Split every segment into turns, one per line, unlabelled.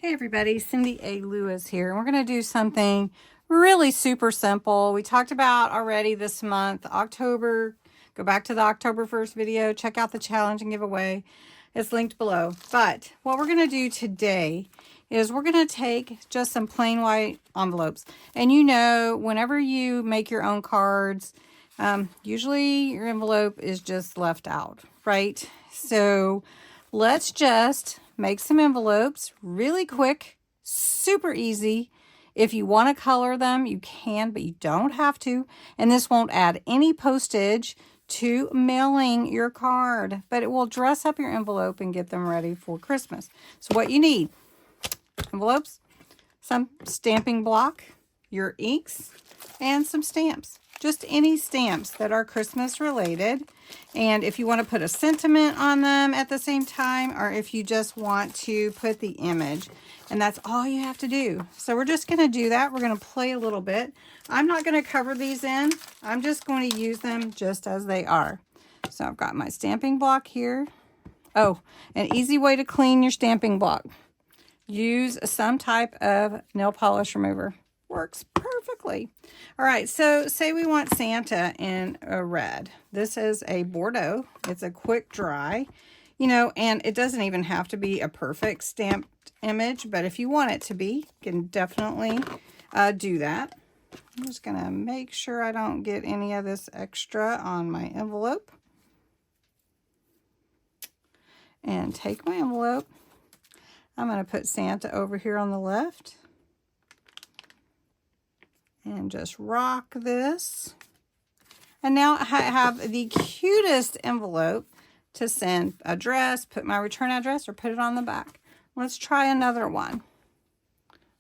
Hey everybody, Cindy A. Lewis here. We're going to do something really super simple. We talked about already this month, October. Go back to the October 1st video, check out the challenge and giveaway. It's linked below. But what we're going to do today is we're going to take just some plain white envelopes. And you know, whenever you make your own cards, usually your envelope is just left out, right? So let's just make some envelopes really quick, super easy. If you want to color them, you can, but you don't have to. And this won't add any postage to mailing your card, but it will dress up your envelope and get them ready for Christmas. So what you need: envelopes, some stamping block, your inks, and some stamps. Just any stamps that are Christmas related. And if you want to put a sentiment on them at the same time, or if you just want to put the image, and that's all you have to do. So we're just going to do that. We're going to play a little bit. I'm not going to cover these in. I'm just going to use them just as they are. So I've got my stamping block here. Oh, an easy way to clean your stamping block: use some type of nail polish remover. Works perfectly. All right, so say we want Santa in a red. This is a Bordeaux. It's a quick dry, you know, and it doesn't even have to be a perfect stamped image, but if you want it to be, you can definitely do that. I'm just gonna make sure I don't get any of this extra on my envelope. And take my envelope. I'm gonna put Santa over here on the left. And just rock this. And now I have the cutest envelope to send address, put my return address, or put it on the back. Let's try another one.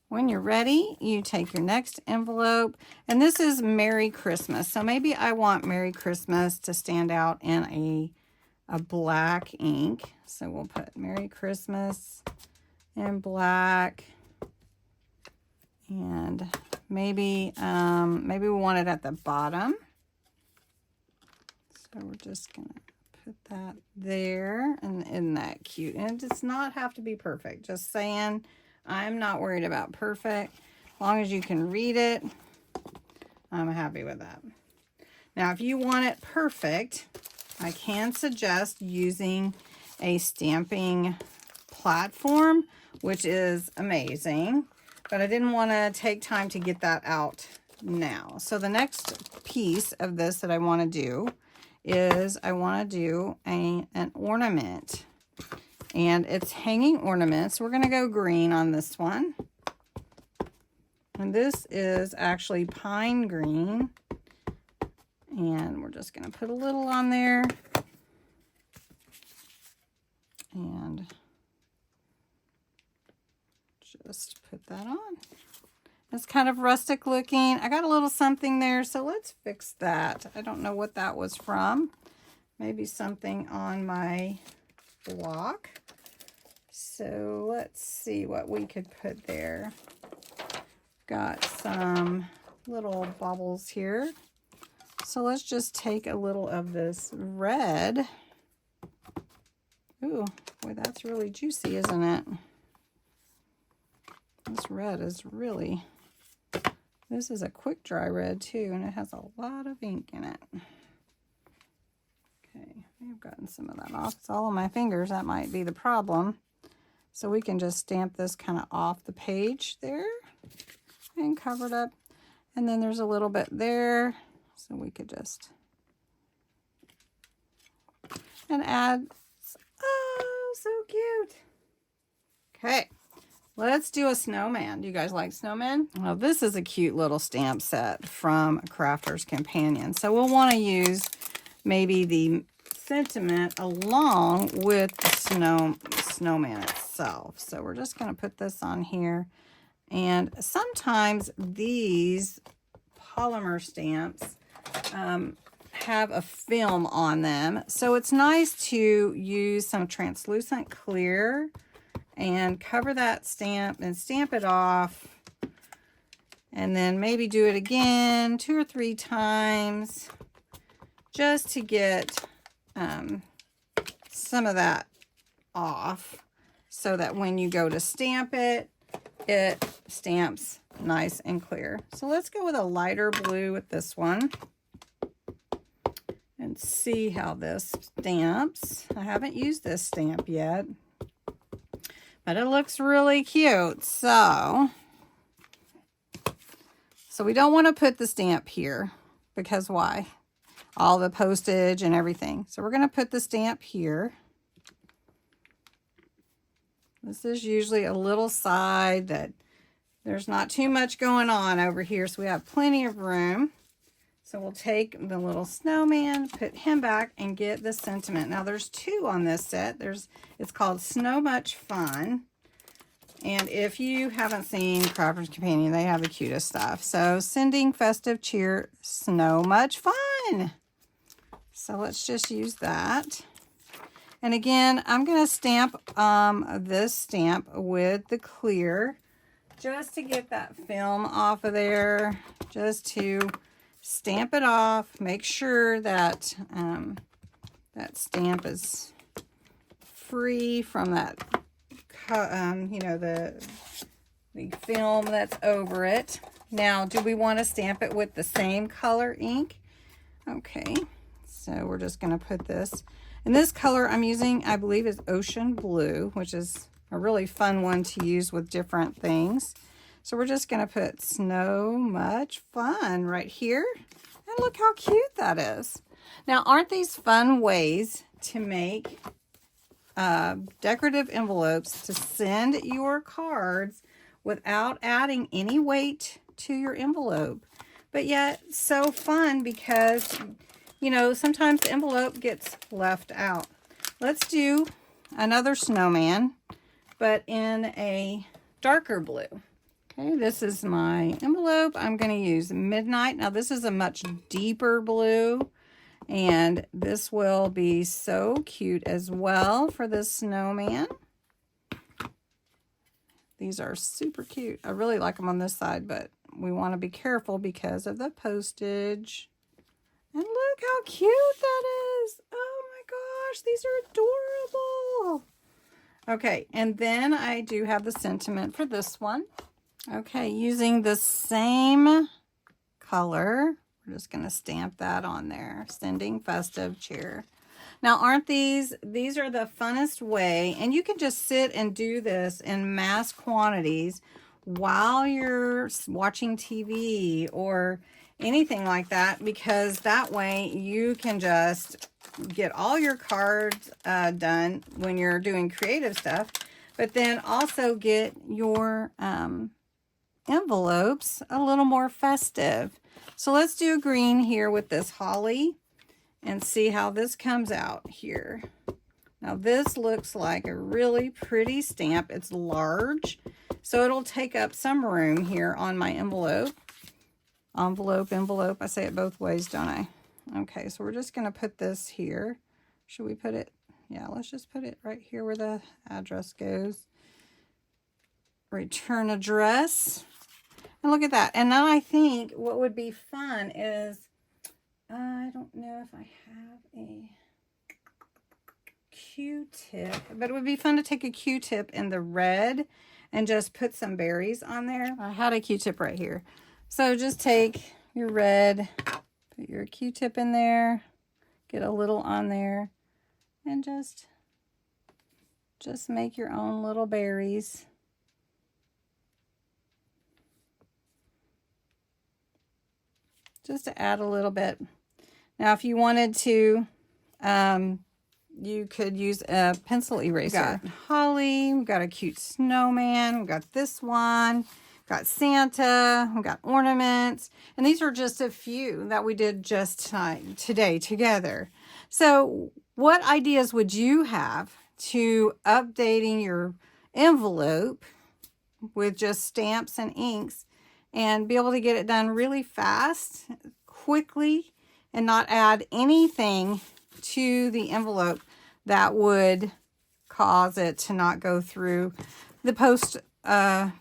When you're ready, you take your next envelope, and this is Merry Christmas. So maybe I want Merry Christmas to stand out in a black ink. So we'll put Merry Christmas in black. And maybe we want it at the bottom. So we're just gonna put that there. And isn't that cute? And it does not have to be perfect. Just saying, I'm not worried about perfect. As long as you can read it, I'm happy with that. Now, if you want it perfect, I can suggest using a stamping platform, which is amazing. But I didn't want to take time to get that out now. So the next piece of this that I want to do is I want to do an ornament. And it's hanging ornaments. We're going to go green on this one. And this is actually pine green. And we're just going to put a little on there. And just put that on. It's kind of rustic looking. I got a little something there, so let's fix that. I don't know what that was from. Maybe something on my block. So let's see what we could put there. Got some little bubbles here. So let's just take a little of this red. Ooh, boy, that's really juicy, isn't it? This red is really, this is a quick dry red too, and it has a lot of ink in it. Okay, I've gotten some of that off. It's all on my fingers. That might be the problem. So we can just stamp this kind of off the page there and cover it up. And then there's a little bit there. So we could just, and add, oh, so cute. Okay. Let's do a snowman. Do you guys like snowmen? Well, this is a cute little stamp set from Crafter's Companion. So we'll want to use maybe the sentiment along with the snowman itself. So we're just going to put this on here. And sometimes these polymer stamps have a film on them. So it's nice to use some translucent clear and cover that stamp and stamp it off. And then maybe do it again 2 or 3 times just to get some of that off, so that when you go to stamp it, it stamps nice and clear. So let's go with a lighter blue with this one and see how this stamps. I haven't used this stamp yet, but it looks really cute. So we don't want to put the stamp here because why? All the postage and everything. So we're going to put the stamp here. This is usually a little side that there's not too much going on over here, so we have plenty of room. So we'll take the little snowman, put him back, and get the sentiment. Now there's two on this set. It's called Snow Much Fun. And if you haven't seen Crafter's Companion, they have the cutest stuff. So sending festive cheer, snow much fun. So let's just use that. And again, I'm going to stamp this stamp with the clear just to get that film off of there, just to stamp it off. Make sure that that stamp is free from that, you know, the film that's over it. Now, do we want to stamp it with the same color ink? Okay, so we're just going to put this. And this color I'm using, I believe, is Ocean Blue, which is a really fun one to use with different things. So we're just going to put Snow Much Fun right here. And look how cute that is. Now, aren't these fun ways to make decorative envelopes to send your cards without adding any weight to your envelope? But yet, so fun because, you know, sometimes the envelope gets left out. Let's do another snowman, but in a darker blue. Okay, this is my envelope. I'm going to use Midnight. Now, this is a much deeper blue, and this will be so cute as well for this snowman. These are super cute. I really like them on this side, but we want to be careful because of the postage. And look how cute that is. Oh my gosh, these are adorable. Okay, and then I do have the sentiment for this one. Okay, using the same color, we're just going to stamp that on there. Sending festive cheer. Now, aren't these are the funnest way, and you can just sit and do this in mass quantities while you're watching TV or anything like that, because that way you can just get all your cards done when you're doing creative stuff, but then also get your envelopes a little more festive. So let's do a green here with this holly and see how this comes out here. Now this looks like a really pretty stamp. It's large, so it'll take up some room here on my envelope. Envelope. I say it both ways, don't I? Okay, so we're just going to put this here. Should we put it? Yeah, let's just put it right here where the address goes. Return address. And look at that. And then I think what would be fun is, I don't know if I have a Q-tip, but it would be fun to take a Q-tip in the red and just put some berries on there. I had a Q-tip right here. So just take your red, put your Q-tip in there, get a little on there, and just make your own little berries. Just to add a little bit. Now, if you wanted to, you could use a pencil eraser. We've got holly, we've got a cute snowman, we've got this one, got Santa, we've got ornaments, and these are just a few that we did just today together. So what ideas would you have to updating your envelope with just stamps and inks and be able to get it done really fast, quickly, and not add anything to the envelope that would cause it to not go through the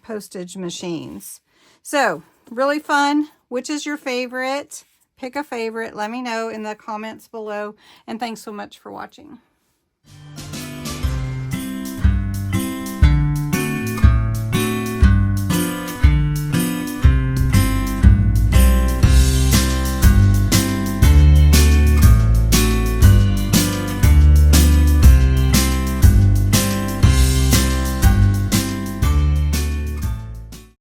postage machines? So really fun. Which is your favorite? Pick a favorite. Let me know in the comments below. And thanks so much for watching.